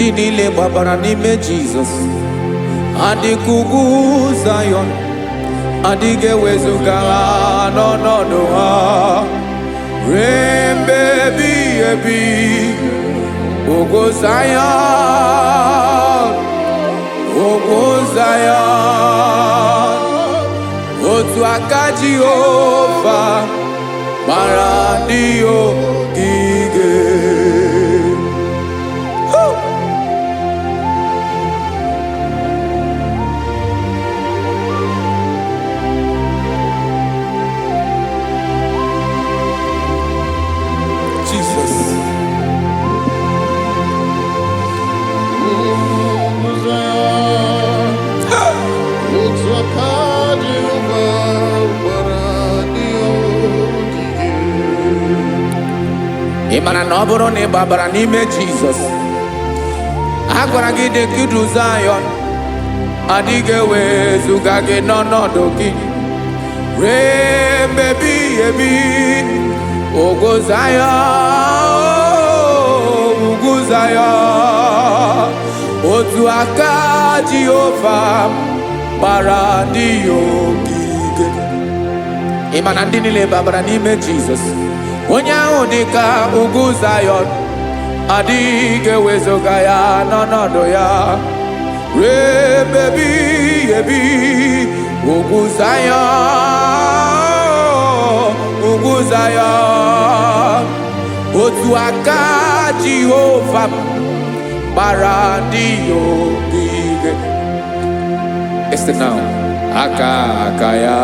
ndị niile gbabara n'ime Jizọs adịghị ugwu Zayọn, adịghị ewezuga ha n'ọnọdụ ha ruo mgbe ebighị ebi. Ugwu Zayọn, ugwu Zayọn, otu aka Jehova gbara ndị ogige. Jesus. Ị mara na ọ bụrụ na ị gbabara n'ime Jizọs, a gwara gị dị ka ugwu Zayọn, adịghị ewezuga gị n'ọnọdụ gị ruo mgbe ebighị ebi. Ugwu Zayọn, ugwu Zayọn, otu aka Jehova gbara ndị ogige. Ị ma na ndị niile gbabara n'ime Jizọs, onye ahụ dị ka ugwu Zayọn, adịghị ewezuga ya n'ọnọdụ ya ruo mgbe ebighị ebi. Ugwu Zayọn, ugwu Zayọn, otu aka Jehova gbara ndị ogige. Listen now. Aka ya,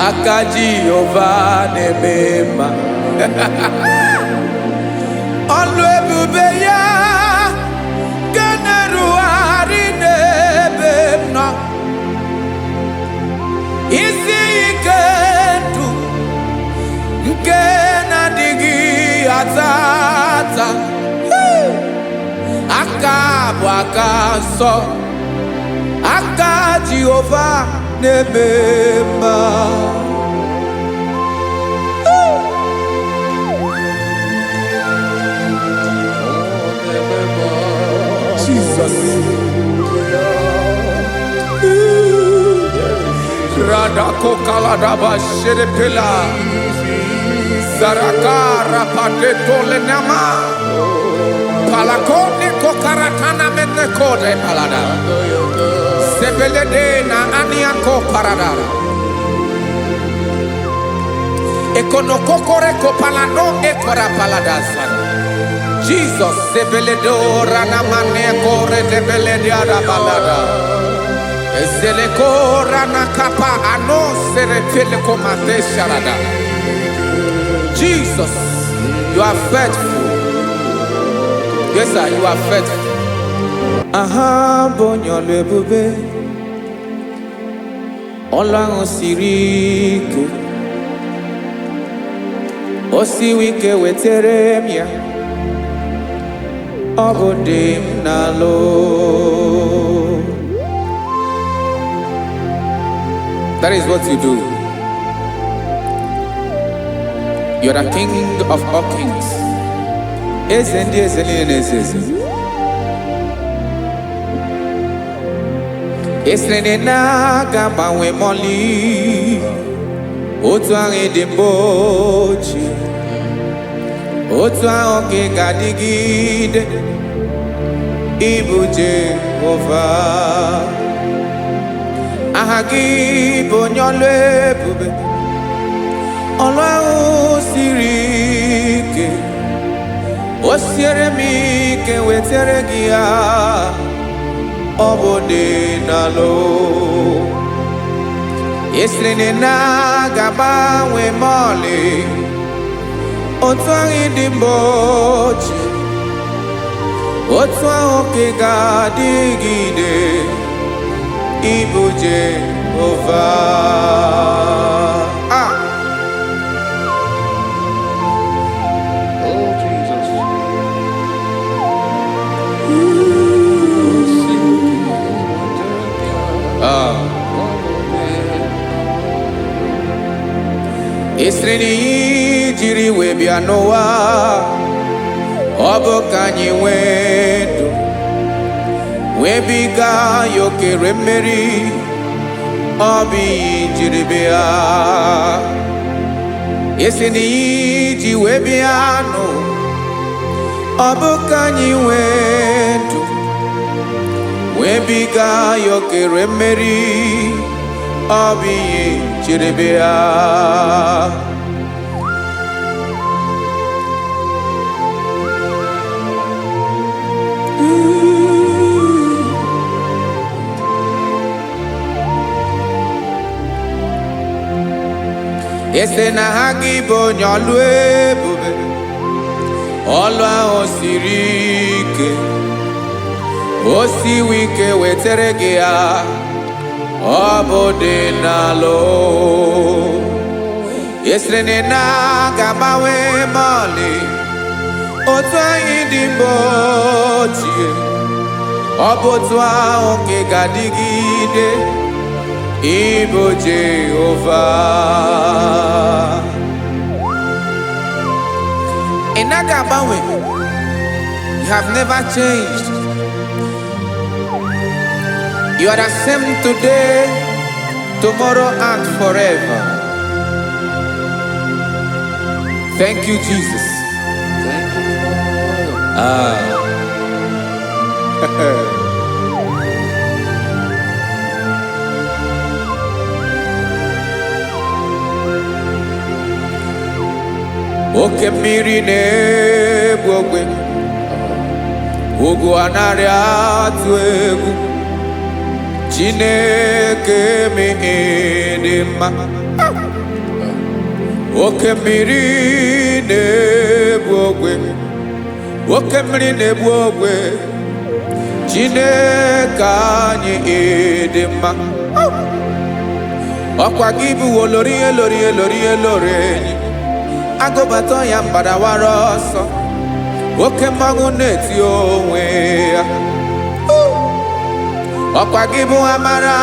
aka Jehova na-eme mma. Ọlụ ebube ya ga na-erugharị n'ebe m nọ. Isi ike ndụ nke na-adịghị ata ata. Aka bụ aka nsọ, aka Jehova na-eme mma. Jesus. Radako kaladaba sherepela zarakara pateto lenama palakone kokaratana menekode palada sebelede na aniako parada ekonokokore kopalano ekora paladasa. Jesus sebeledo rana manekore debelede arabalada ezeleko rana kapa ano serepele komate sharada. Jesus, you are faithful. Yes sir, you are faithful. Aha bonyolo ebube, Ọlọ́run siri ike, o siwe ike wetere m ya, ọ bụ dị m n'alụ. That is what you do. You are the King of all kings. Eze ndị eze niile na-eze eze. Esere na-agbanwe mọlị, otu ahụ dị mgbe ochie, otu ahụ ka ị ga-adịgide. Ịbụ Jehova, aha gị bụ onye ọlụ ebube, ọlụ ahụ siri ike, o siere m ike wetere gị ya, ọ bụ dị n'alụ. Esiri na-agbanwe mọlị, otu ahụ dị mgbe ochie, otu ahụ ka ị ga-adịgide. Ịbụ Jehova. Oh Jesus. Esiri jiri wee bịa n'ụwa, ọ bụ ka anyị nwee webiga yokere mmeri obi jiri bịa esi n'iji webịa nụ ọ bụ ka anyị nwee ndụ webiga yokere mmeri obi jiri bịa ese na ha gị bụ onye ọlụ ebube ọlụ ahụ siri ike o siwe ike wetere gị ya ọ bụ dị n'alụ esere na ga-agbanwe ma ọlị otu anyị dị mgbe ochie ọ bụ otu ahụ ka ị ga-adịgide Ibo Jehovah Inaga Bawe, you have never changed. You are the same today, tomorrow and forever. Thank you, Jesus. Thank you, Lord. Oke mmiri na-egbu ogwe ugwu anarị atụ egwu Chineke dị mma oke mmiri na-egbu ogwe oke mmiri na-egbu ogwe Chineke anyị dị mma ọkwa gị bụ olori enyi agụbata ya mbadawara ọsọ oke mmanwụ na-eti onwe ya ọkwa gị bụ amara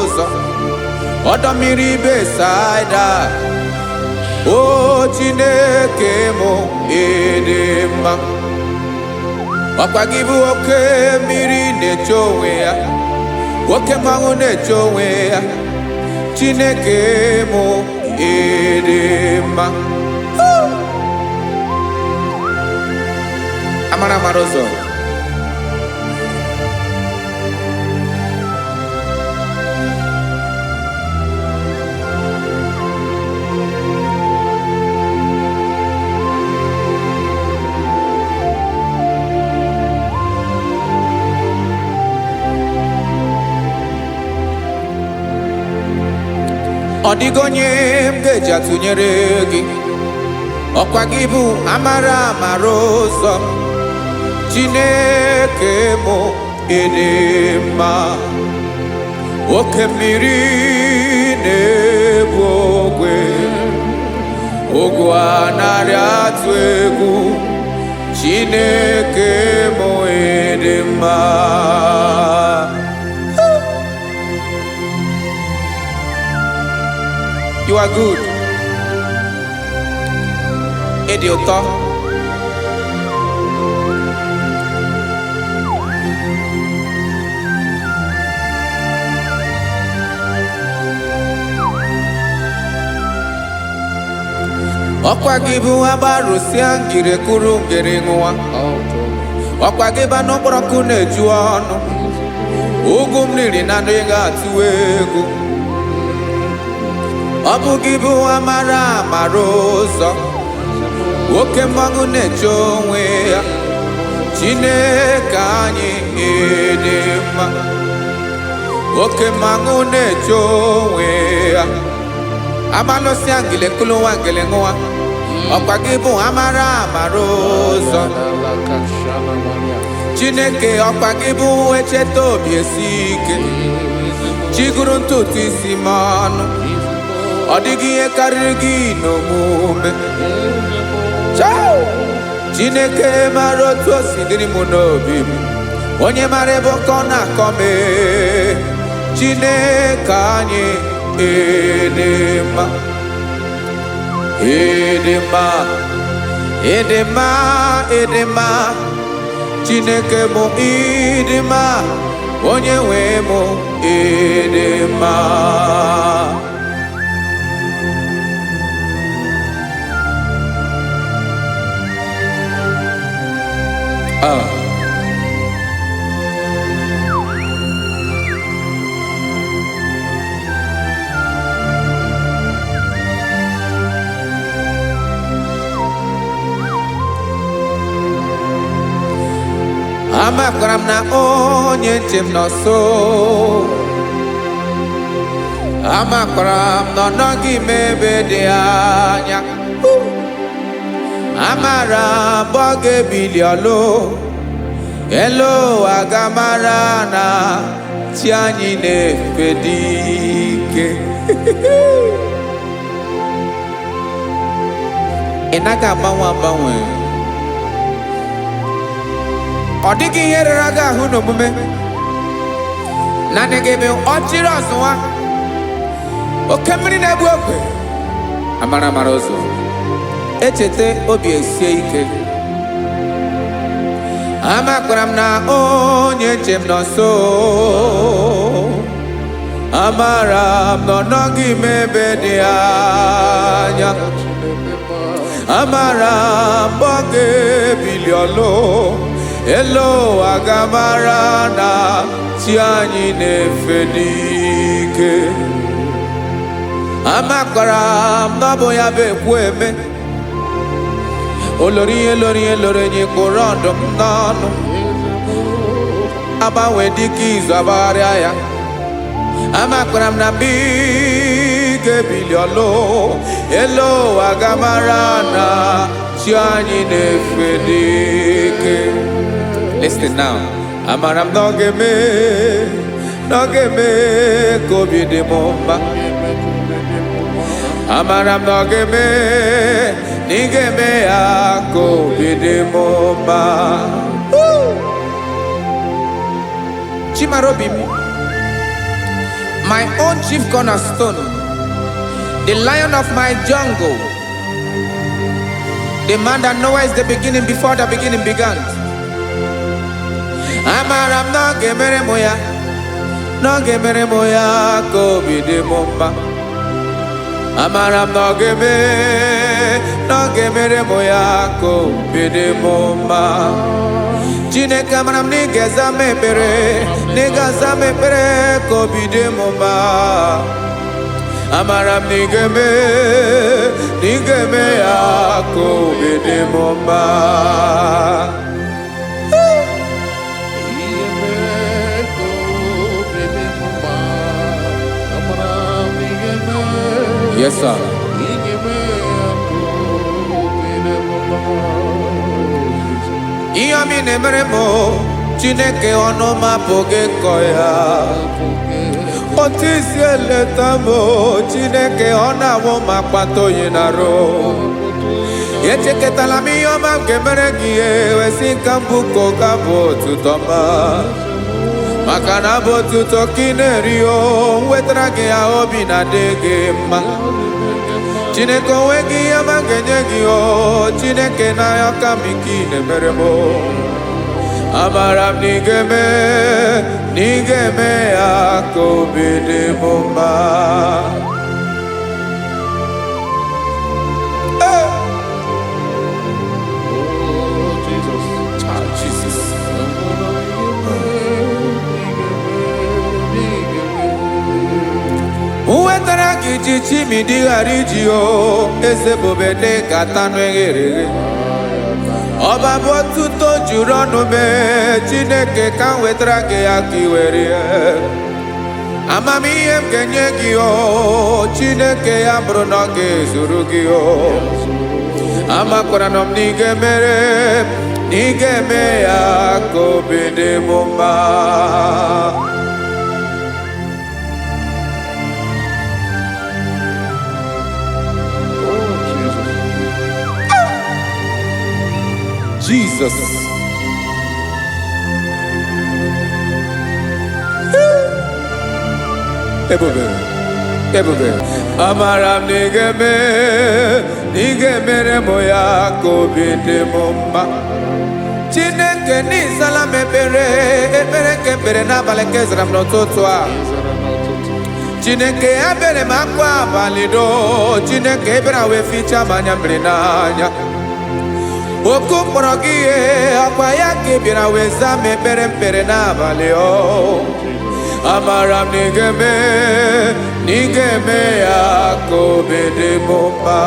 ụzọ ọdọ mmiri Besaida o Chineke mụ dị mma ọkwa gị bụ oke mmiri na-eche onwe ya oke mmanwụ na-eche onwe ya Chineke mụ dị mma amara ụzọ ọ dịghị onye m ga-eji atụnyere gị ọkwa gị bụ amara ụzọ Chineke mụ dị mma oke mmiri na-egbu ogwe ugwu anarị atụ egwu Chineke mụ dị mma You are good. Ịdị ụtọ. Ọkwa gị bụ agbarụsịa ngire kụrụ ngere nwa. Ọkwa gị bụ n'okporoko na-eju ọnụ. Ugwu mmiri na adịghị atụ egwu. Ọ bụ gị bụ amara ụzọ oke mmanwụ na-eche onwe ya Chineke anyị dị mma oke mmanwụ na-eche onwe ya amalụsịa ngile kụlụ nwa ngele nwa ọkwa gị bụ amara ụzọ Chineke ọkwa gị bụ echeta obi esi ike chigụrụ ntutu isi m ọnụ ọ dịghị ihe karịrị gị n'omume Chineke mara otu o si dịrị m n'obi m onye mara ebe ọkọ na-akọ m Chineke anyị dị mma dị mma dị mma dị mma Chineke mụ ịdị mma, onye nwe mụ ịdị mma. Amakwara m na onye ntị m nọ nso. Amakwara m na ọ nọghị m ebe dị anya. Amara m mgbe ọ ga-ebili ọlụ. Elu ụwa ga-amara na chi anyị na-efe dị ike. Ị naghị agbanwe agbanwe. Ọ dịghị ihe rara gị ahụ n'omume. Naanị gị bụ ọchịrị ọzụwa. Oke mmiri na-egbu ogwe. Amara mara ụzọ. Echete obi esie ike. Amakwara m na onye nche m nọ nso. Amara m na ọ nọghị m ebe dị anya. Amara m mgbe ọ ga-ebili ọlụ. Elu ụwa ga-amara na chi anyị na-efe n'ike. Amakwara m na ọ bụ ya bụ ekwu eme. Olori ihe lori ihe lori enyi kpụrụ ọdụm n'ọnụ. Agbanwe dịka izu agbagharịa ya. Amakwara m na mgbe ị ga-ebili ọlụ. Elu ụwa ga-amara na chi anyị na-efe n'ike. Listen now. Amara m na ọ ga-eme ka obi dị m mma. Amara m na ọ ga-eme na ị ga-eme ya ka obi dị m mma. Chimara obi m, my own chief cornerstone, the lion of my jungle, the man that knows the beginning before the beginning began. Amara m na ọ ga-emere m ya, na ọ ga-emere m ya ka obi dị m mma. Amara m na ọ ga-emere m ya ka obi dị m mma. Chineke amara m na ị ga-aza m ekpere, na ị ga-aza m ekpere ka obi dị m mma. Amara m na ị ga-eme ya ka obi dị m mma. Yes, sir. Ihe ọmị na-emere m, Chineke ọnụ m apụghị ịkọ ya. Otu isi eleta m, Chineke ọ na-awụ m akpata oyi n'arụ. Echeketala m ihe ọma m ga-emere gị ihe, wesị ka m bụkọ ga-abụ otuto ọma. Maka na bụ otuto ka ị na-eri o, wetara gị ya obi na-adị gị mma. Chineke onweghị ihe ọma ga-enye gị o, Chineke n'anya ka m ike ị na-emere m. Amara m na ị ga-eme ya ka obi dị m mma. Wetara gị ji chimidi ghara iji o, eze bobede gata n'eghere. Ọba bụ otuto juru ọnụ mee, Chineke ka m wetara gị ya ka ị were. Amamihe m ga-enye gị o, Chineke ya bụrụ na ọ ga-ezuru gị o. Amakwara na m na ị ga-eme ya ka obi dị m mma. Jesus. Ebube. Amara m na ị ga-emere m ya ka obi dị m mma. Chineke n'ịzala m ekpere nke ekpere n'abalị nke zara m n'ụtụtụ a. Chineke ebere m akwa abalị do. Chineke ebere wee ficha m anya mmiri n'anya. Oku mkpọrọ gị ihe akwa ya ka ị bịara wee zaa m ekpere mkpere n'abalị o. Amara m na ị ga-eme ya ka obi dị m mma.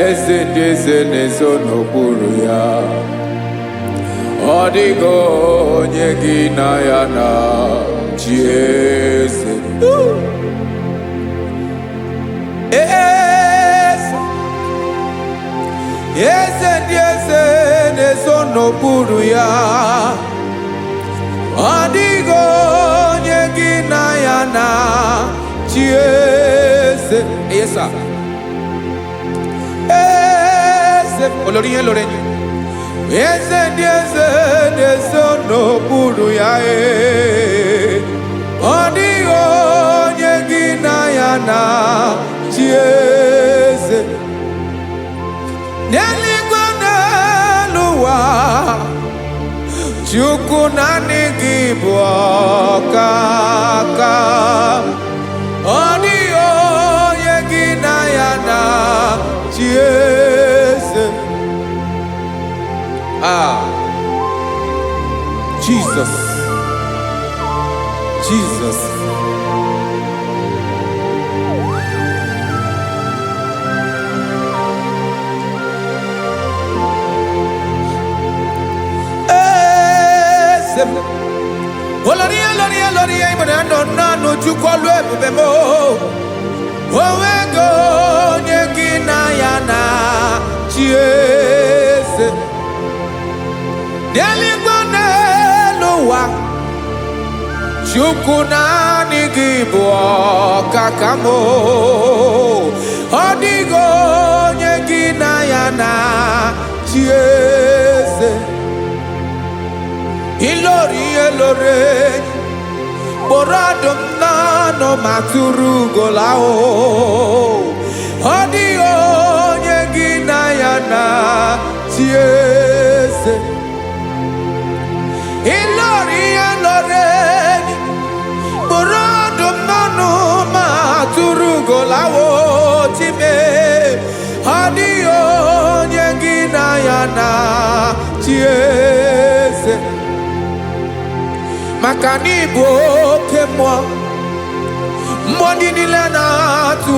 Eze ndị eze na-ezo n'okpuru ya. Ọ dịghị onye gị na ya na-achị eze. Eze ndị eze na-ezo n'okpuru ya. Ọ dịghị onye gị na ya na-achị eze. Yes, sir. Olórí yẹn lórí yẹn. Eze ndị eze na-ezo n'okpuru ya. Ọ dịghị onye gị na ya na-achị eze. N'eluigwe n'elu ụwa, Chukwu naanị gị bụ ọkaka. Ọ dịghị onye gị na ya na-achị eze. Jesus. Olórí ìmọ̀nà nọ Chukwu ọlụ ebube m. Onwego onye gị na ya na-achị eze. N'eluigwe n'elu ụwa, Chukwu naanị gị bụ ọkaka m. Ọ dịghị onye gị na ya na-achị eze. Ilori kpọrọ ọdụm n'ọnụ ma tụrụ ugola o. Ọ dịghị onye gị na ya na-achị eze. Ilori kpọrọ ọdụm n'ọnụ ma tụrụ ugola o. Chime, ọ dịghị onye gị na ya na-achị eze. Maka na ị bụ oke mmụọ, mmụọ ndị niile na-atụ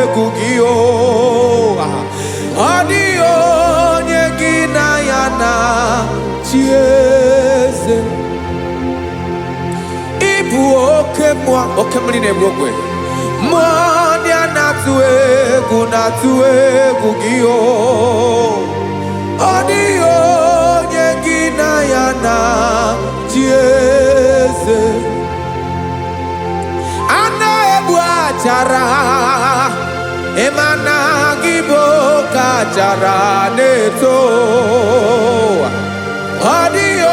egwu gị o. Ọ dịghị onye gị na ya na-achị eze. Ị bụ oke mmụọ, oke mmiri na-egbu ogwe. Mmụọ ndị a na-atụ egwu gị o. Ọ dịghị onye gị na ya na-achị eze. A na-egbu achara, ịma na gị bụ oke achara na-eto. Ọ dịghị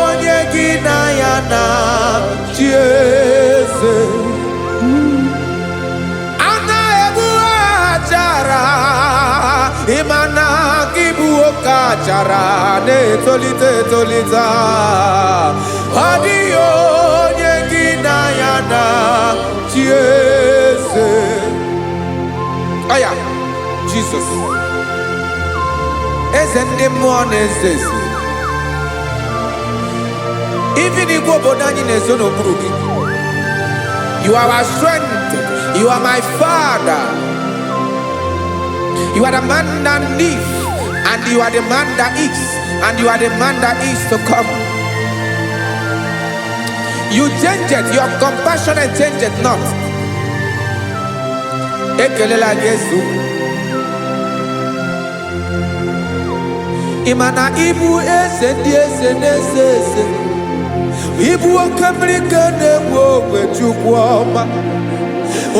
onye gị na ya na-achị eze. A na-egbu achara, ịma na gị bụ oke achara na-etolite. Ọ dịghị onye gị na ya na-achị eze. Aya, Jesus. Eze ndị mmụọ na-eze eze. Even igwe obodo anyị na-ezo n'okpuru gị. You are our strength. You are my Father. You are the man that lives, and you are the man that is, and you are the man that is to come. You change it, your compassion change it not. Ekelela Yesu. Imana ibu eze ndị eze na-eze eze. Ibu oke mmiri ka na-enwe ogwe Chukwu ọma.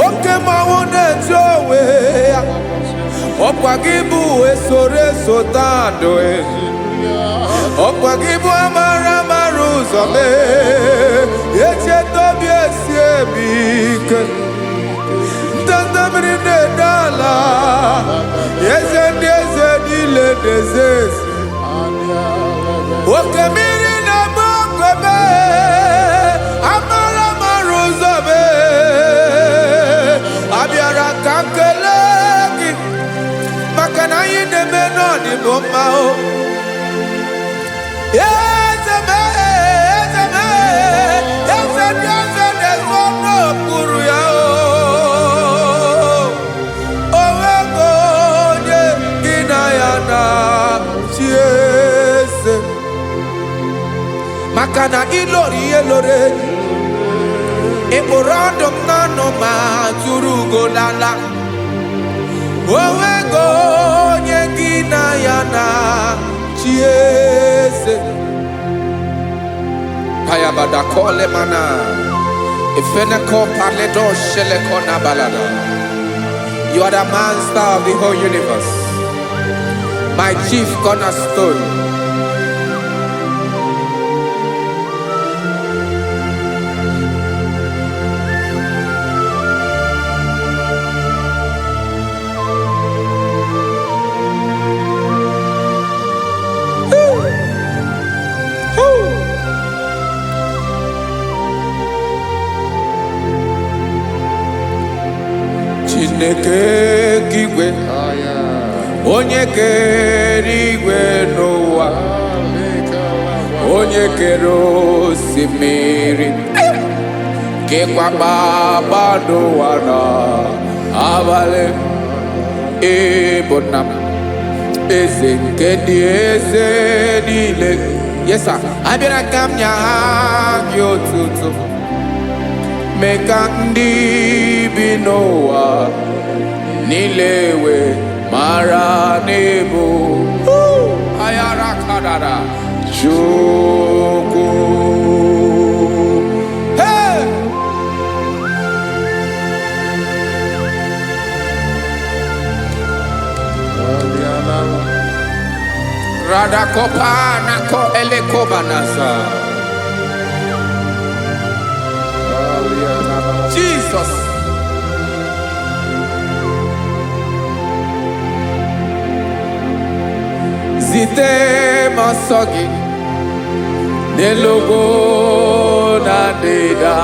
Oke mmanwụ na-eche onwe ya. Ọkwa gị bụ esoro esota ndụ. Ọkwa gị bụ amara amara ụzọ mee. Echeta obi esi ebi ike. Ndanda mmiri na-ede ala. Eze ndị eze niile na-eze eze. Oke mmiri na-agba ogwe mee. Amara amara ụzọ mee. Abịara ka nkele gị. Maka na anyị na-eme n'ọdịbụ mma o. Eze mee, eze mee, eze ndị eze na-ezo n'okpuru ya o. Onwego onye gị na ya na-achị eze. Maka na ịlọrọ ihe lọrọ enyi. Ịkpụrụ ọdụm n'ọnụ ma tụrụ ugo n'ala. Onwego onye gị na ya na-achị eze. Payabada kole mana. Ifeneko paledo sheleko na balada. You are the master of the whole universe. My chief cornerstone. Chineke igwe, onye kere igwe n'ụwa, onye kere osimiri, kekwa kpakpando ụwa n'abalị. Ịbụ nna m, eze nke ndị eze niile. Yes sir, abịara ka m nye gị otuto. Mee ka ndị bi n'ụwa niile wee mara n'ebu ayara kadara Chukwu. Hey! Radakopa nako elekobanasa. Jesus. Zite masogi nelogo na deda.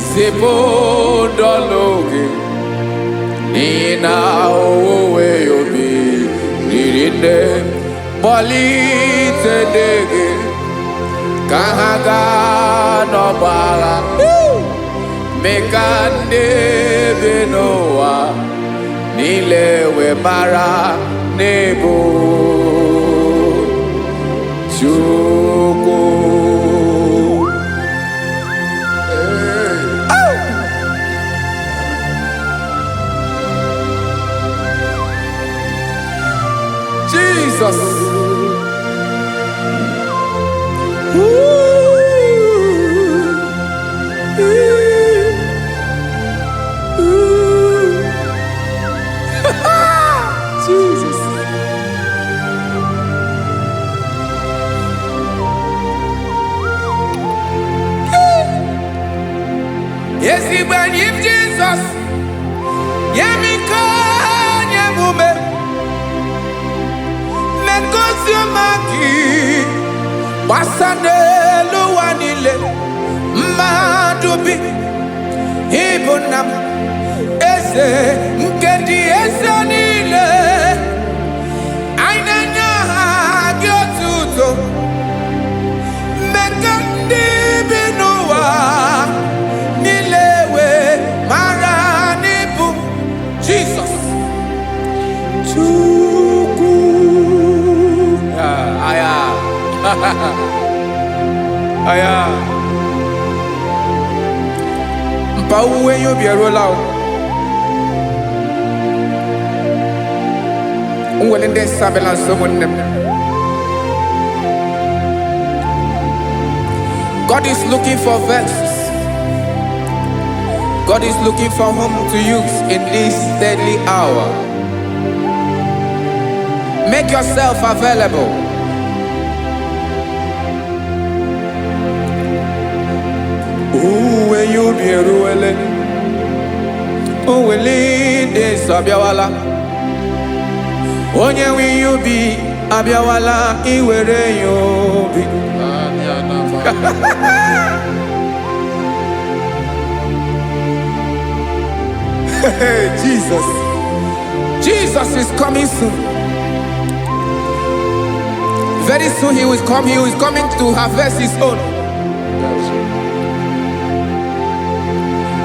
Zipo dologe nina owe obi nirinde bolite dege kahaga no bala. Mekande benoa nilewe mara nebo Chukwu. Jesus. Jesus. Yes, he when him Jesus. Yemika nyemume. Mekosio maki. Wasane luwanile. Madubi. Ibunam. Eze nkedi eze niile. Ainanya hagi otuto. Meka ndị bi n'ụwa nilewe mara n'ibu Jesus. Chukwu. Aya. Aya. Mpa uwe yo bierola o. Unwelinde sabela someone. God is looking for verses. God is looking for whom to use in this deadly hour. Make yourself available. When you be ruele, de sabiawala. Onye when you be abiawala, iwere you be. Jesus. Jesus is coming soon. Very soon he will come. He is coming to harvest his own.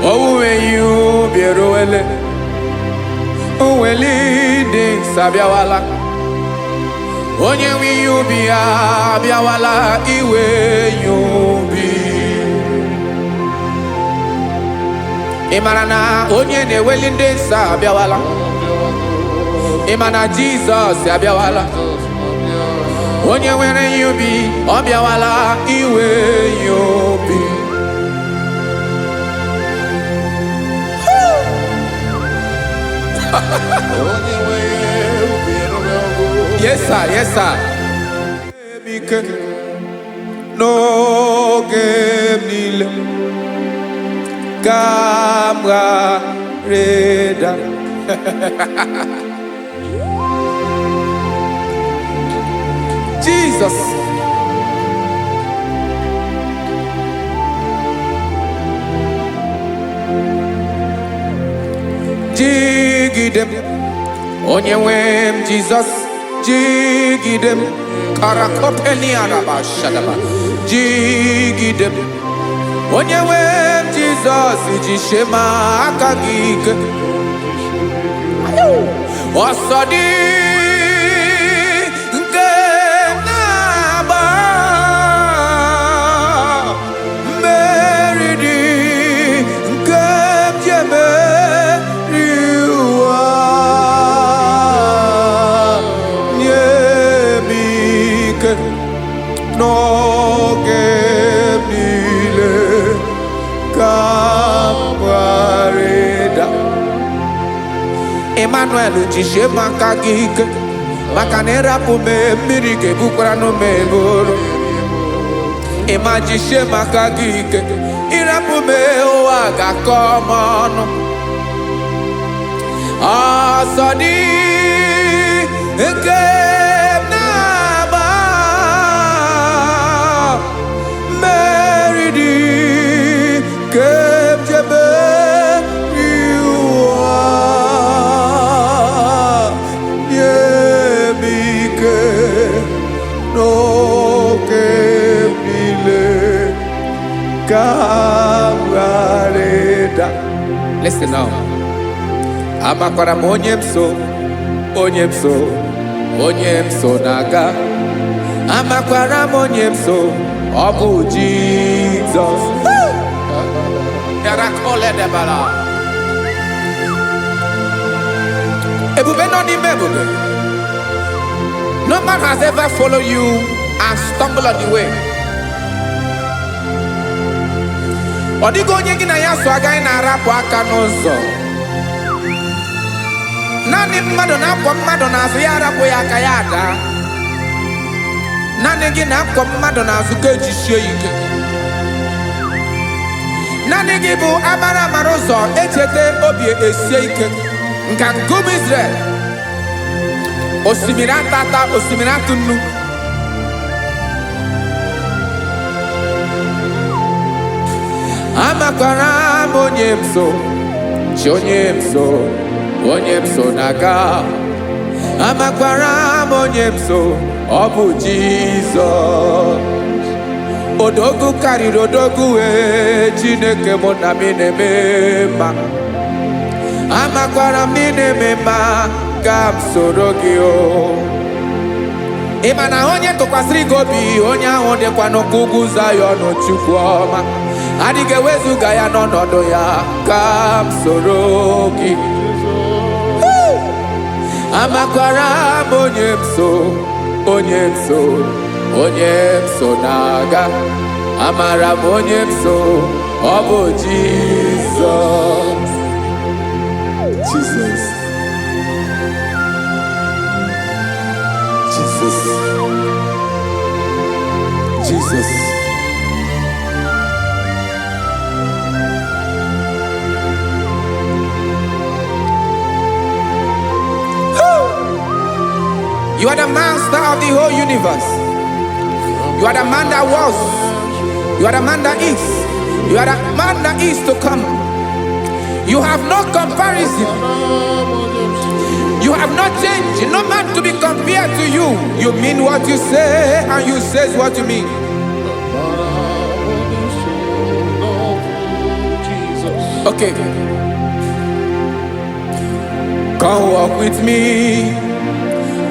Oh, when you be roele, oh, when de sabiawala. Onye when you be abiawala, iwe you be. Imarana onye ne-ewelinde nsa abiawala. Imana Jesus abiawala. Onye nwere yubi obiawala iwe yubi. Yes sir, yes sir. No game nile. Camera Reda. Jesus. Jigidem. Onyewem Jesus. Jigidem. Karakopeni araba shadaba. Jigidem. Onyewem Jesus. Ijishema akagike. Osodi. Emmanuel jishe maka gike maka na rapu me mmiri ke bukwara no me buru. Ema jishe maka gike irapu me ụwa ga-akọ ọnụ. Asọdi nke na-agba mmeri dị ke jebe Listen now. Amakwara m onye m so naga. Amakwara m onye m so, ọ bụ Jesus. Ebube nọ n'ime ebube. No man has ever followed you and stumbled on the way. Ọ dịghị onye gị na ya so agaghị na-arapụ aka n'ụzọ. Naanị mmadụ na-akwọ mmadụ n'azụ ya arapụ ya aka ya ada. Naanị gị na-akwọ mmadụ n'azụ ka ejisie ike. Naanị gị bụ amara ụzọ echete obi esie ike. Nka nkume Israel. Osimiri atata, osimiri atụ nnu. Amakwara m onye m so, chi onye m so naga. Amakwara m onye m so, ọ bụ Jizọs. Odogwu karịrị odogwu Chineke mụ na mi na-eme mma. Amakwara m na-eme mma ka m soro gị o. Ị ma na onye tụkwasịrị gị obi, onye ahụ dịkwa n'ụkwụ ugwu Zayọn Chukwu ọma. Adịghị ewezuga ya n'ọnọdụ ya ka m soro gị. amakwara m onye m so, onye m so, onye m so na-aga. Amara m onye m so, ọ bụ Jizọs. Jesus. Jesus. Jesus. You are the master of the whole universe. You are the man that was. You are the man that is. You are the man that is to come. You have no comparison. You have no change. No man to be compared to you. You mean what you say, and you say what you mean. Okay. Come walk with me.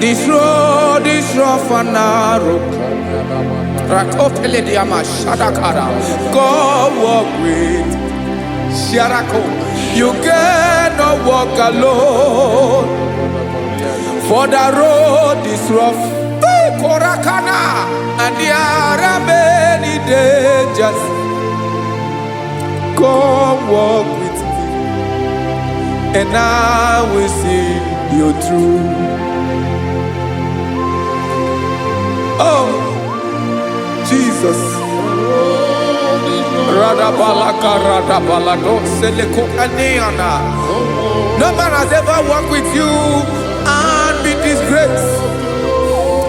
This road is rough and narrow. Come walk with Sharako. You cannot walk alone. For the road is rough. Korakana. And there are many dangers. Come walk with me, and I will see you through. Oh, Jesus. No man has ever walked with you and be disgraced.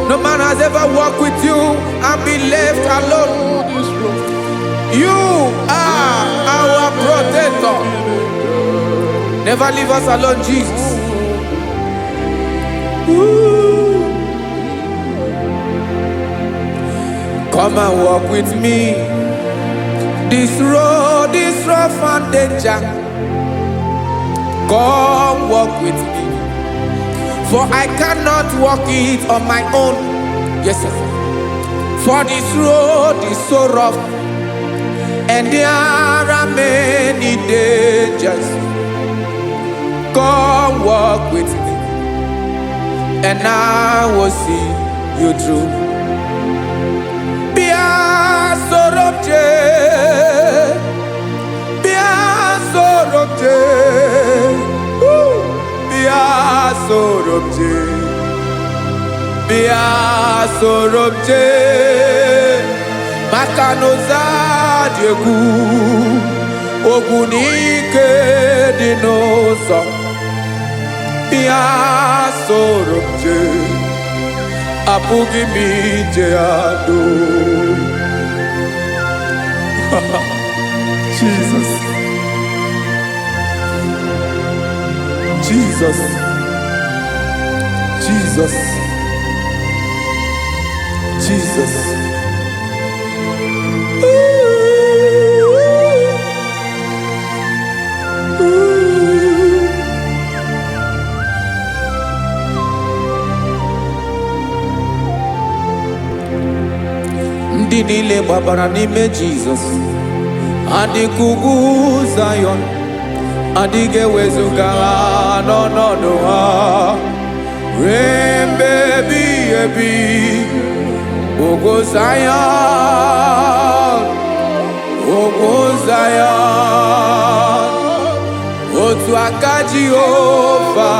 No man has ever walked with you and be left alone. You are our protector. Never leave us alone, Jesus. Ooh. Come and walk with me. This road is rough and danger. Come walk with me. For I cannot walk it on my own. Yes, sir. For this road is so rough, and there are many dangers. Come walk with me, and I will see you through. Sorobje Makanoza Diegu Ogunike Dinosa Bia Sorobje Apugi Mijeado. Jesus. Jesus. Jesus. Jesus. Ndị niile gbabara n'ime Jizọs adịghị ugwu Zion, adịghị ewezuga ha n'ọnọdụ ha ruo mgbe ebighị ebi. Ugwu Zion, ugwu Zion, otu aka Jehova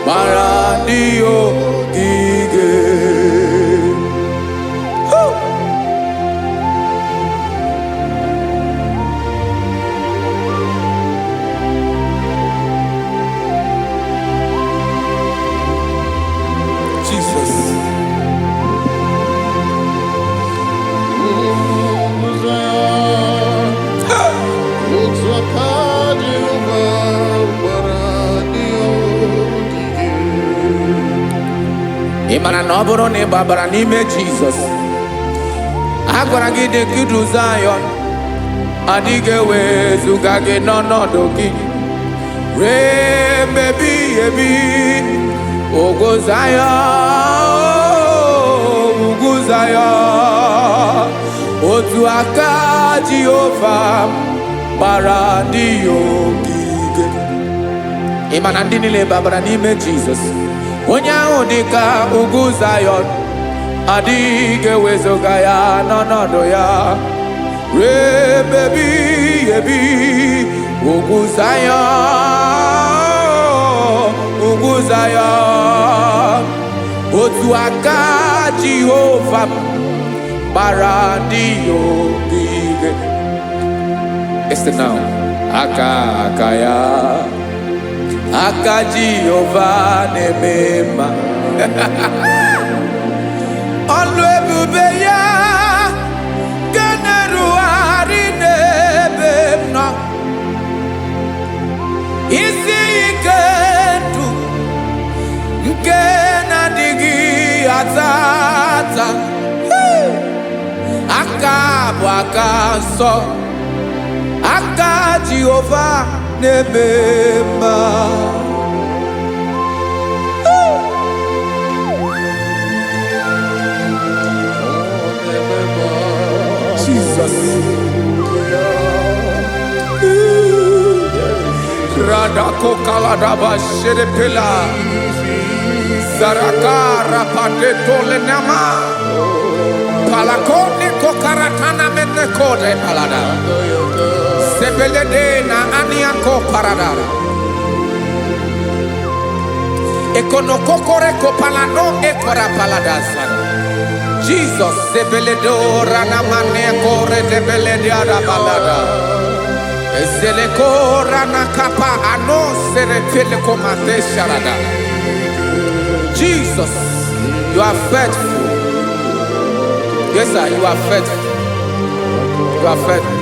gbara ndị ogige. Ịmara na ọ bụrụ na ị gbabara n'ime Jizọs, a gwara gị dị ka Zion, adịghị ewezuga gị n'ọnọdụ gị ruo mgbe ebighị ebi. Ugwu Zion, ugwu Zion, otu aka Jehova gbara ndị ogige. ịma na ndị niile babara n'ime Jizọs onye ahụ dị ka ugwu Zayọn adịghị ewezuga ya n'ọnọdụ ya ruo ebe ebighị ebi. Ugwu Zayọn, ugwu Zayọn, otu aka Jehova gbara ndị ogige. Listen now. Aka ya, aka Jehova na-eme mma. Ọlụ ebube ya ga na-erugharị n'ebe m nọ. Isi ike ndụ nke na-adịghị ata ata. Aka bụ aka nsọ, aka Jehova na-eme mma. Jesus. Radako kaladaba sherepela zarakara pateto lenama palakone kokaratana mene kode palada sebelede na aniako parada ekonokokore kopalano ekora paladasa. Jesus sebeledo rana mane kore debelede ada balada. Ezelekora na kapa ano serepele komate sharada. Jesus, you are faithful. Yes, sir, you are faithful. You are faithful.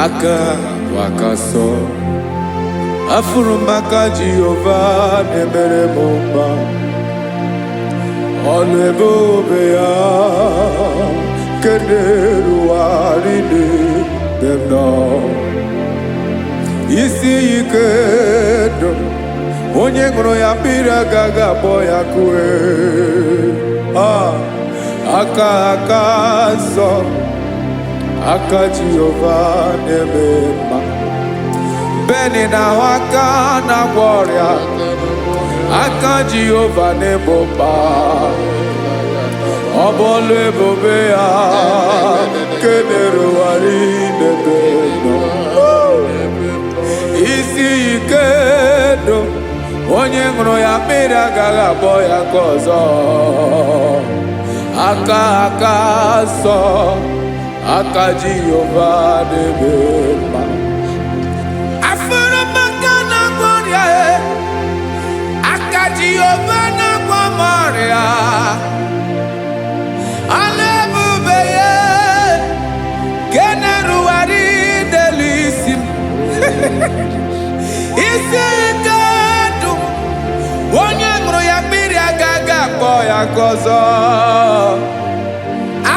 Aka wakaso afurumaka Jehova nebere mumba. Ọlụ ebube ya kenerughari n'ebe m nọ. Isi ike ndụ onye ṅụrụ ya mmiri agaghị agbọ ya kue. Aka nsọ, aka Jehova na-eme mma. Beni na-ahụ aka na-agwọ ọrịa, aka Jehova na-egbo mkpa. Ọ bụ ọlụ ebube ya kenerughari n'ebe m nọ. Isi ike ndụ onye ṅụrụ ya mmiri agaghị agbọ ya ka ọzọ. Aka nsọ, aka Jehova na-eme mma. Jehova na-agwọ m ọrịa. Ọlụ ebube ya ga na-erugharị n'elu isi m. Isi ike ndụ onye ṅụrụ ya mmiri agaghị akpọ ya ka ọzọ.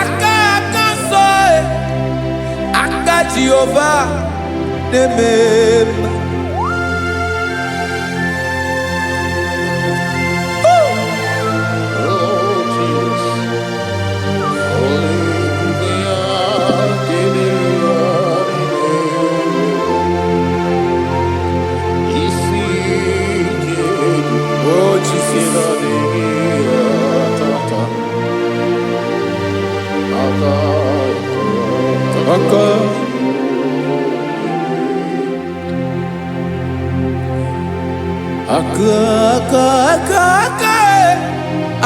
Aka nsọ, aka Jehova na-eme mma.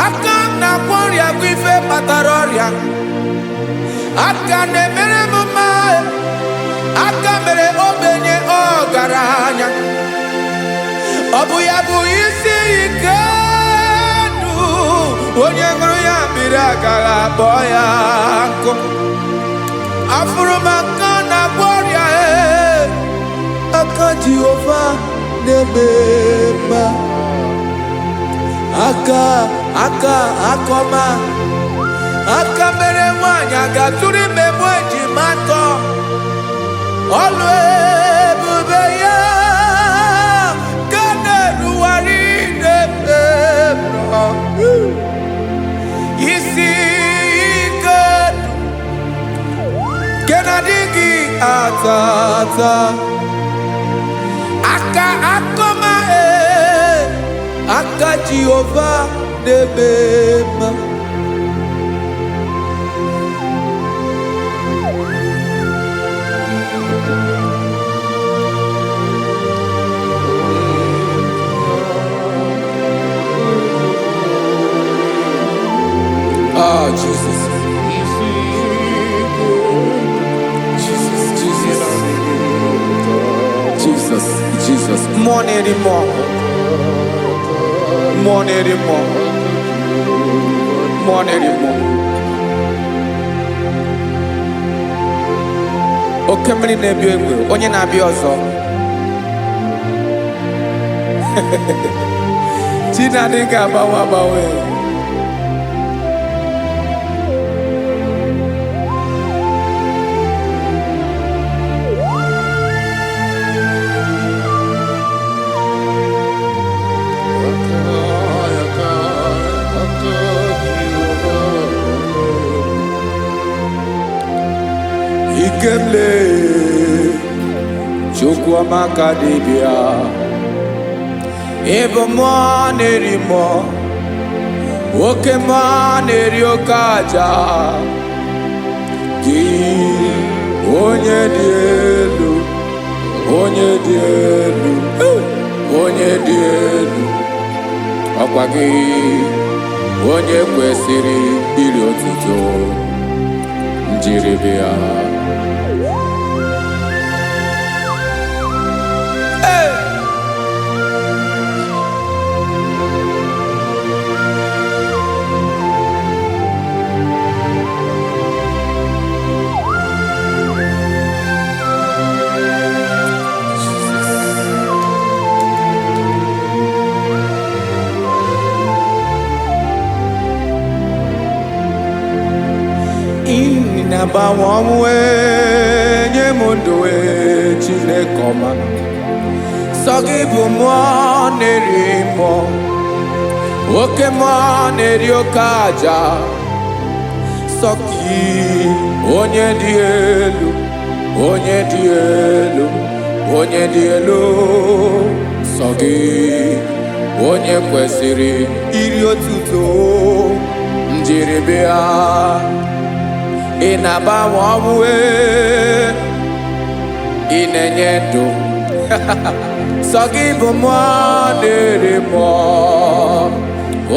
Aka na-agwọ ọrịa bụ ife kpatara ọrịa. Aka na-emere m mma. Aka mere ogbenye ọgaranya. Ọ bụ ya bụ isi ike ndụ onye ṅụrụ ya mmiri agaghị akpọ ya nkụ. Afụrụ m aka na-agwọ ọrịa. Aka Jehova na-eme mma. Aka ọma, aka mere nwanyị ga-atụrụ ime mụ ejima atọ. Ọlụ ebube ya ga na-erugharị n'ebe m nọ. Isi ike tata aka akoma aka Jehovah debema oh Jesus. Jesus, more anymore. More anymore. More anymore. Okemri na-ebi egbe, onye na-abịa ọzọ. Chinadị ga-agbanwe agbanwe. Ikemle Chukwu amaka dibịa ebe mmụọ na-eri mmụọ oke mmụọ na-eri oke aja gị onye dị elu onye dị elu onye dị elu ọkwa gị onye kwesịrị iri otuto njiri bịa na-agbanwe ọnwụ nye m ndụ Chineke ọma sọ gị bụ mmụọ na-eri mmụọ oke mmụọ na-eri oke aja sọ gị onye dị elu onye dị elu onye dị elu sọ gị onye kwesịrị iri otuto njiri bịa ị na-agbanwe ọnwụ ị na-enye ndụ sọ gị bụ mmụọ na-eri mmụọ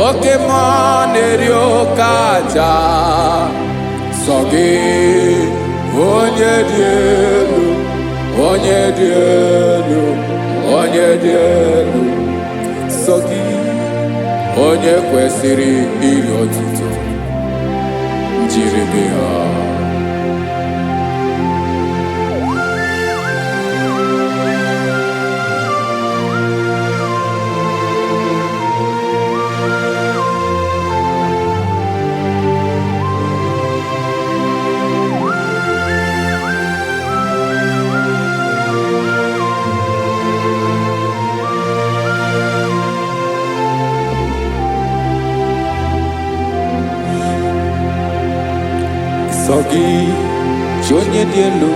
oke mmụọ na-eri oke aja sọ gị onye dị elu onye dị elu onye dị elu sọ gị onye kwesịrị iri otuto njiri bịa sọ gị chi onye dị elu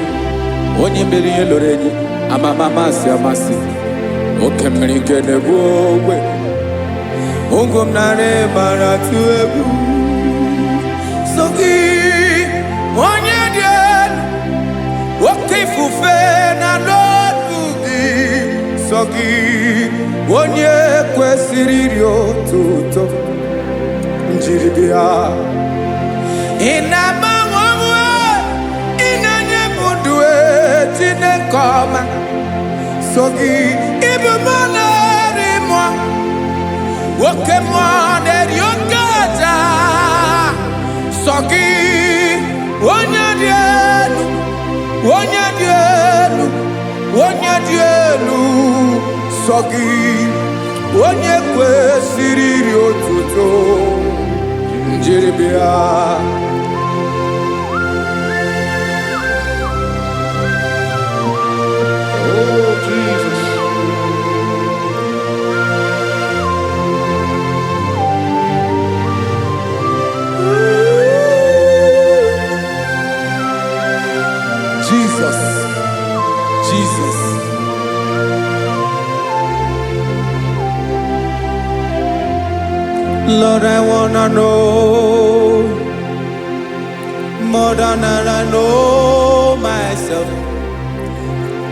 onye mere ihe lụrụ enyi amama amasị amasị oke mmiri nke na-egbu ogbe ụgụ m nara mara tụ egwu sọ gị onye dị elu oke ifufe na n'ọdụ gị sọ gị onye kwesịrị iri otuto njiri bịa ị na-agbanwe ọnwụ ị na-enye m ndụ Chineke ọma sọ gị ịbụ mmụọ na-eri mmụọ oke mmụọ na-eri oke aja sọ gị onye dị elu onye dị elu onye dị elu sọ gị onye kwesịrị iri otuto njiri bịa Oh, Jesus. Jesus Lord, I wanna know more than I know myself.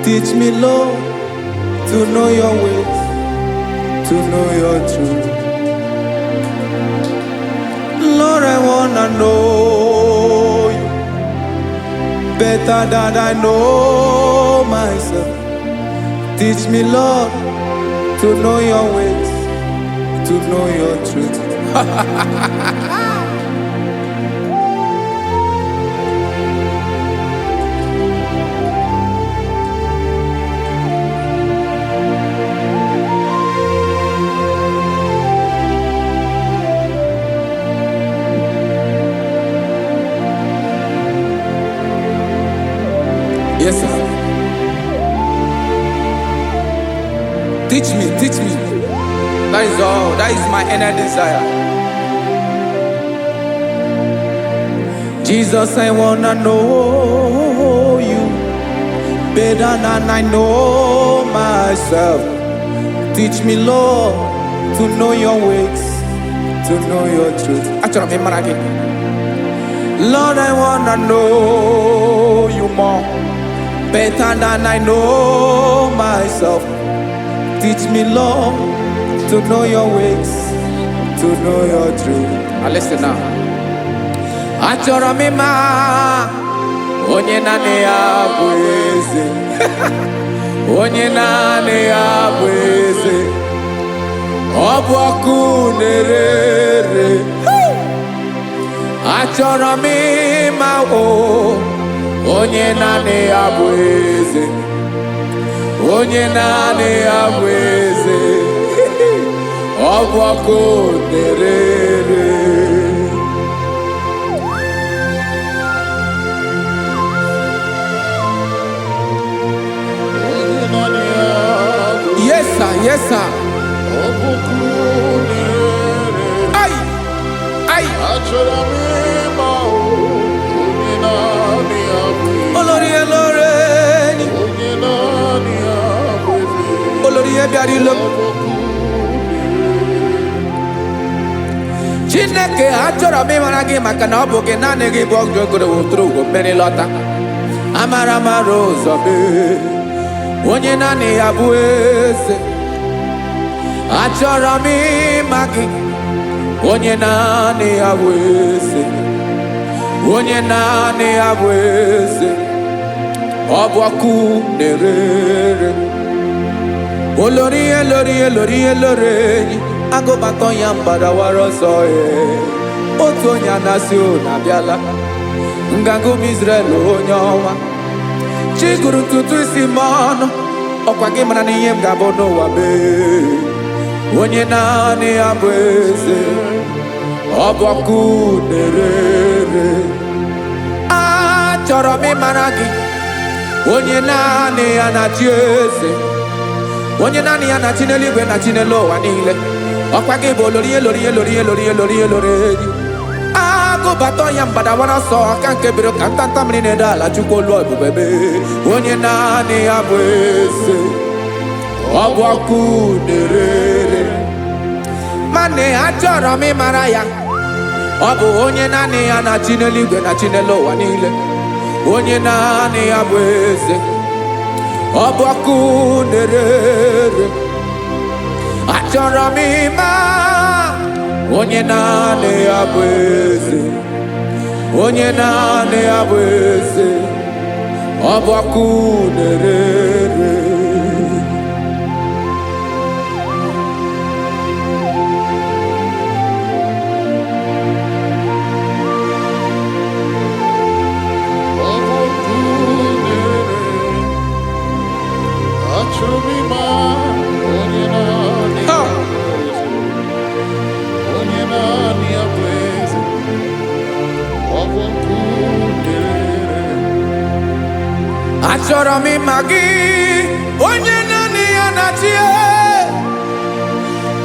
Teach me, Lord, to know your ways, to know your truth. Lord, I wanna know you better than I know myself. Teach me, Lord, to know your ways, to know your truth. Yes, sir. Teach me, teach me. That is all. That is my inner desire. Jesus, I wanna know you better than I know myself. Teach me, Lord, to know your ways, to know your truth. Lord, I wanna know you more better than I know myself. Teach me, Lord, to know your ways, to know your truth. Listen now. Achọrọ m ịma onye naanị ya bụ eze. Onye naanị ya bụ eze. Ọ bụ ọkụ na-ere. Achọrọ m ịma onye naanị ya bụ eze. Onye naanị ya bụ eze. Ọ bụ ọkụ na-ere. Yes, sir. Yes, sir. Ay, ay. Olórí elóore ni. Olórí ebiari lo. Chineke achọrọ m ịmara gị maka na ọ bụ gị naanị gị bụ ọgụ ogoro wotoro ugo mmeri lọta. Amara mara ụzọ mee. Onye naanị ya bụ eze. Achọrọ m ịma gị. Onye naanị ya bụ eze. Onye naanị ya bụ eze. Ọ bụ ọkụ na-ere. Olórí elórí elórí elóore enyi. Agụbatọ ya mgbadawara ọsọ otu onye anasị na abịala. Nganga ụmụ Izrel onye ọma. Chi gụrụ ntutu isi m ọnụ. Ọkwa gị mara na ihe m ga-abụ n'ụwa mee. Onye naanị ya bụ eze. Ọ bụ ọkụ na-ere. Achọrọ m ịmara gị. Onye naanị ya na-achị eze. Onye naanị ya na-achị n'eluigwe na chi n'elu ụwa niile. Ọkwa gị bụ olórí elórí elórí elórí elórí elóore enyi. Agụbatọ ya mgbadawara ọsọ aka nke biri ka ntanta mmiri na-edo ala Chukwu olu ebube mee. Onye naanị ya bụ eze. Ọ bụ ọkụ na-ere. Mane achọrọ m ịmara ya. Ọ bụ onye naanị ya na-achị n'eluigwe na chi n'elu ụwa niile. Onye naanị ya bụ eze. Ọ bụ ọkụ na-ere. Achọrọ m ịma onye naanị ya bụ eze. Onye naanị ya bụ eze. Ọ bụ ọkụ na-ere. Achọrọ m ịma gị. Onye naanị ya na-achị.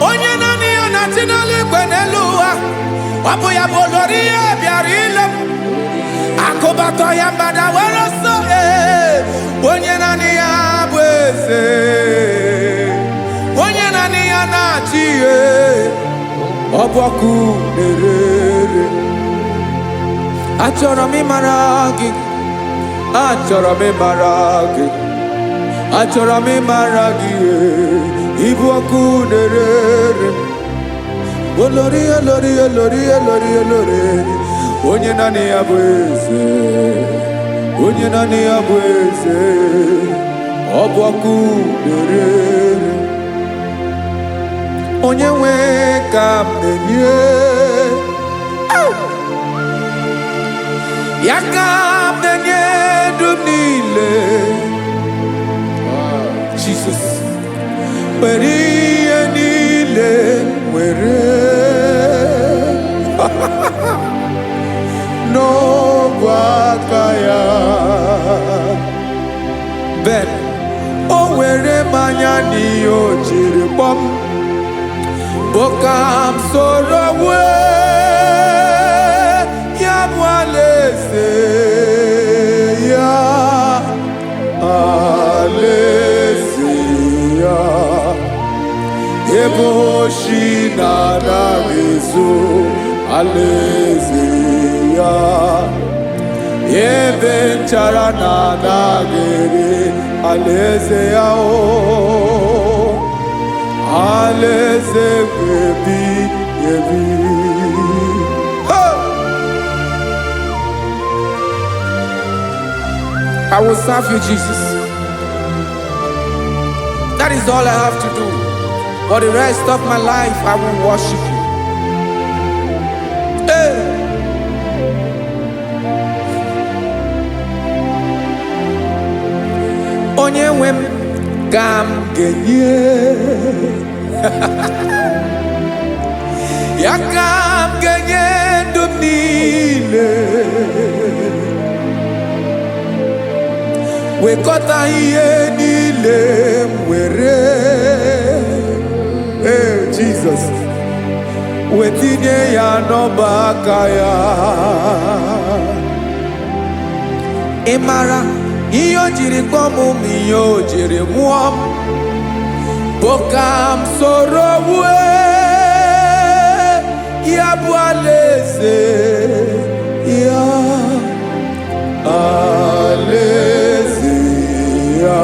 Onye naanị ya na-achị n'eluigwe n'elu ụwa. Ọ bụ ya bụ olórí ya bịara ile m. Akụbatọ ya mgbadawara ọsọ. Onye naanị ya bụ eze. Onye naanị ya na-achị. ọbọkụ na-erere. Achọrọ m ịmara gị, achọrọ m ịmara gị, achọrọ m ịmara gị, ịbụ ọkụ na-erere. Olori olori olori olori olori, onye naanị ya bụ eze, onye naanị ya bụ eze, ọbọkụ na-erere. Onye nwe ka m na-enye, ya ka m na-enye ndụ m niile. Jesus, were ihe niile were n'ọbụ aka ya. Ben, o were mmanya n'ihe o jiri kpọm, Bokam soro ya bụ alaeze ya, alaeze ya, ebe oshi na-anaghị ezo, alaeze ya, ebe nchara na-anaghị ere, alaeze ya o. Alaeze ebi ebi. I will serve you, Jesus. That is all I have to do. For the rest of my life, I will worship you. Hey. Onye nwe m ka m ga-enye, ya ka m ga-enye ndụ m niile. Wekọta ihe niile m were, Jesus, wetinye ya n'ọba aka ya. Ị mara ihe o jiri kpọọ m, ihe o jiri mụọ m, Bokam soro ya bụ alaeze ya, alaeze ya,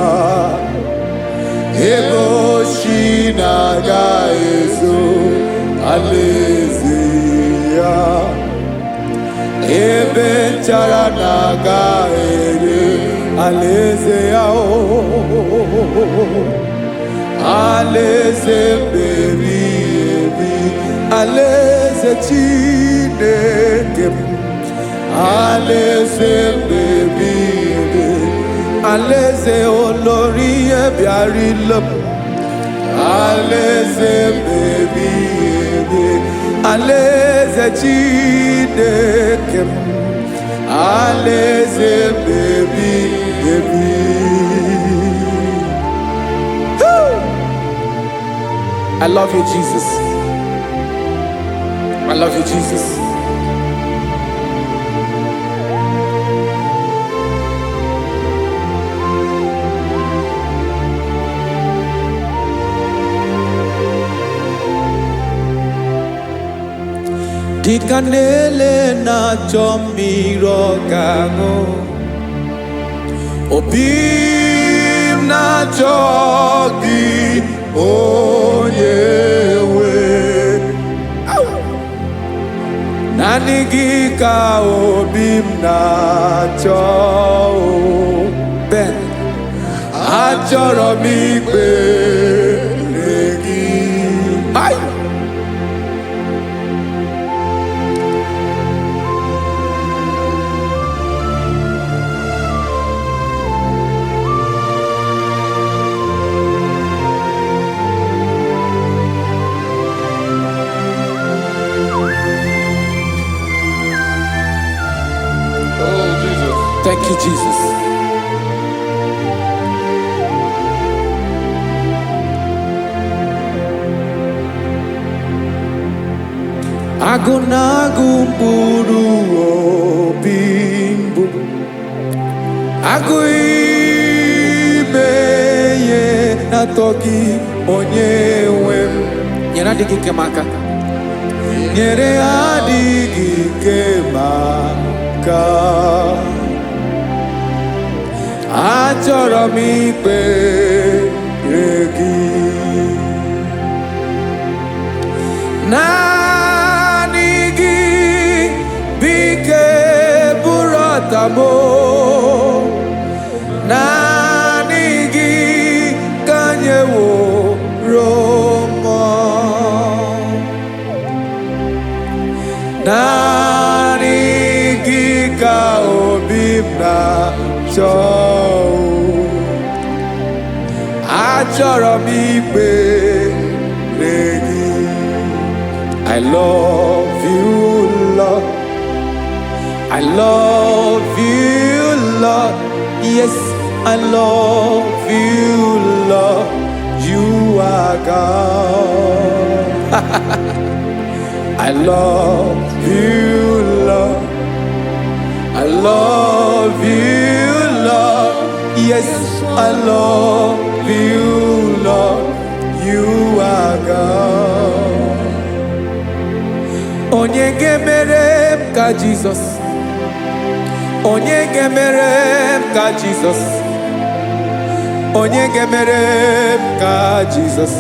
ebe oshi na-agaghị ezo, alaeze ya, ebe nchara na-agaghị ere, alaeze ya o. Alaeze ebi ebi, alaeze Chineke m, alaeze ebi ebi, alaeze olori ebiarịla m, alaeze ebi ebi, alaeze Chineke m, alaeze ebi ebi. I love you, Jesus. I love you, Jesus. Dịka na-ele na-achọ mmiri ọ ga-aṅụ, obi m na-achọ gị, onye nwe. Naanị gị ka obi m na-achọ. Ben, achọrọ m ikpere gị. Thank you, Jesus. Agụ na-agụ mkpụrụ obi mbụ, agụ ime ihe na-atọ gị, onye nwe m. Nyere adịghị ike m aka. nyere adịghị ike maka achọrọ m ikpere gị naanị gị bike bụrụ ọtamo naanị gị ka nyeworo m naanị gị ka obi m na-achọ achọrọ m ikpere gị I love you Lord I love you Lord yes I love you Lord you are God I love you Lord I love you Lord yes I love you Lord you are God onye ga-emere m ka Jizọs onye ga-emere m ka Jizọs onye ga-emere m ka Jizọs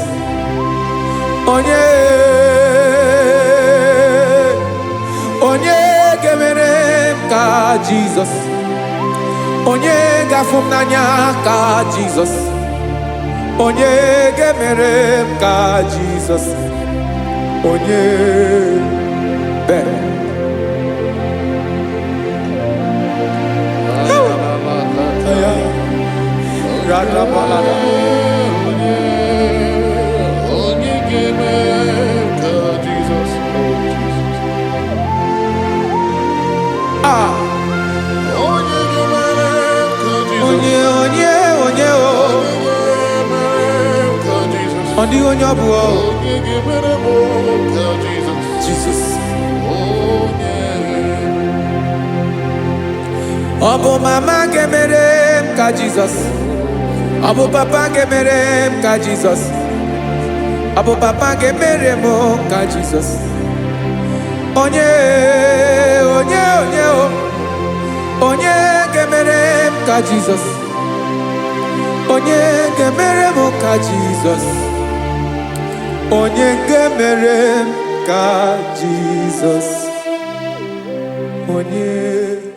onye ga-emere m ka Jizọs onye ga-afụ m n'anya ka Jizọs onye ga-emere m ka Jizọs onye bere ọ dịghị onye ọ bụ Jesus ọ bụ mama ga-emere m ka Jizọs ọ bụ papa ga-emere m ka Jizọs ọ bụ papa ga-emere m ka Jizọs onye ga-emere m ka Jizọs onye ga-emere m ka Jizọs onye ga-emere m ka Jizọs onye